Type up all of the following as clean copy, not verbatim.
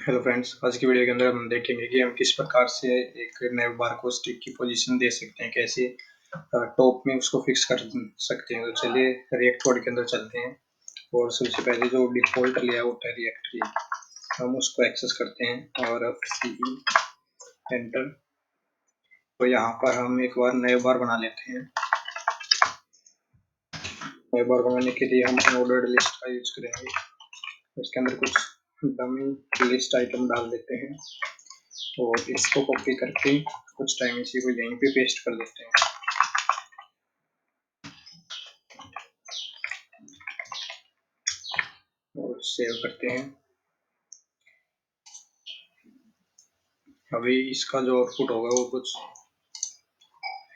Hello friends, आज की video के अंदर हम देखेंगे कि हम किस प्रकार से एक नए बार को स्टिक की पोजीशन दे सकते हैं, कैसे टॉप में उसको फिक्स कर सकते हैं। तो चलिए रिएक्ट कोड के अंदर चलते हैं और सबसे पहले जो डिफ़ॉल्ट लेआउट है रिएक्ट की, हम उसको एक्सेस करते हैं और CE एंटर। तो यहाँ पर हम एक बार नए बार बना लेते हैं। नए बार बनाने के लिए हम ऑर्डर्ड लिस्ट का यूज करेंगे। उसके अंदर कुछ डमी लिस्ट आइटम डाल देते हैं और इसको कॉपी करके कुछ टाइम इसी को यहीं पे पेस्ट कर देते हैं और सेव करते हैं। अभी इसका जो आउटपुट होगा वो कुछ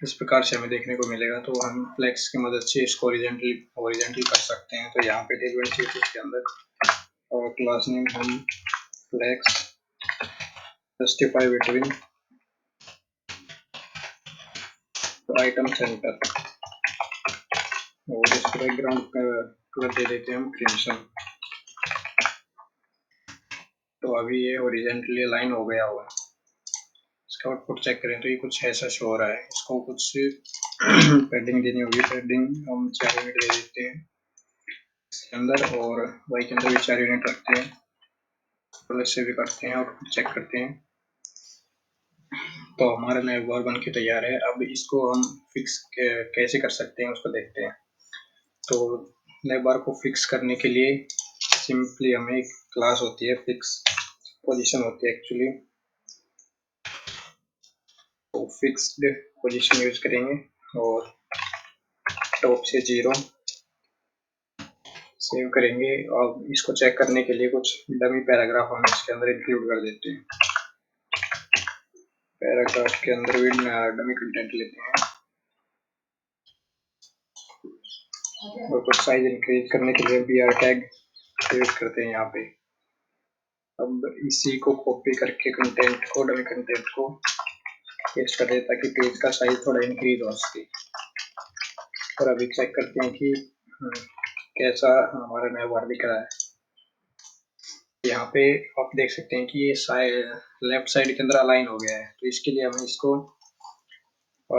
इस प्रकार से हमें देखने को मिलेगा। तो हम फ्लेक्स की मदद से इसको ओरिजेंटली कर सकते हैं। तो यहाँ पे के अंदर और क्लास नेम हम flex justify between item center और इस बैकग्राउंड कलर दे देते हैं हम क्रिम्सन। तो अभी ये ओरिजेंटली अलाइन हो गया हुआ है। इसका आउटपुट चेक करें तो ये कुछ ऐसा शो हो रहा है। इसको कुछ पैडिंग देनी होगी। पैडिंग हम 4 यूनिट दे देते हैं इसके अंदर और वाई के अंदर भी 4 यूनिट रखते हैं। तो इससे भी करते हैं, आउटपुट चेक करते हैं। तो हमारा नया बार बन के तैयार है। अब इसको हम फिक्स कैसे कर सकते हैं उसको देखते हैं। तो नए बार को फिक्स करने के लिए सिंपली हमें एक क्लास होती है, फिक्स पोजीशन होती है एक्चुअली। तो फिक्स्ड पोजीशन यूज करेंगे और टॉप से 0 सेव करेंगे। और इसको चेक करने के लिए कुछ डमी पैराग्राफ हम इसके अंदर इंक्लूड कर देते हैं। पैराग्राफ के अंदर भी डमी कंटेंट लेते हैं और कुछ साइज इंक्रीज करने के लिए BR टैग यूज करते हैं यहाँ पे। अब इसी को कॉपी करके कंटेंट को, डमी कंटेंट को पेस्ट कर दें ताकि पेज का साइज थोड़ा इंक्रीज हो सके। और अभी चेक करते हैं कि कैसा हमारा नया बार दिख रहा है। यहाँ पे आप देख सकते हैं कि ये लेफ्ट साइड के अंदर अलाइन हो गया है। तो इसके लिए हमें इसको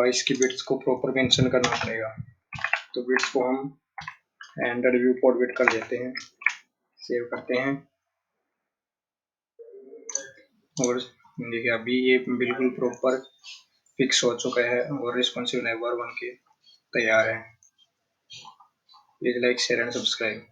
इसकी बिट्स को प्रॉपर मेंशन करना पड़ेगा। तो बिट्स को हम अंडर व्यू पोर्ट बिट कर देते हैं, सेव करते हैं और देखिए अभी ये बिल्कुल प्रॉपर फिक्स हो चुका है और रिस्पॉन्सिव नया बार बन के तैयार है। Please like, share and subscribe.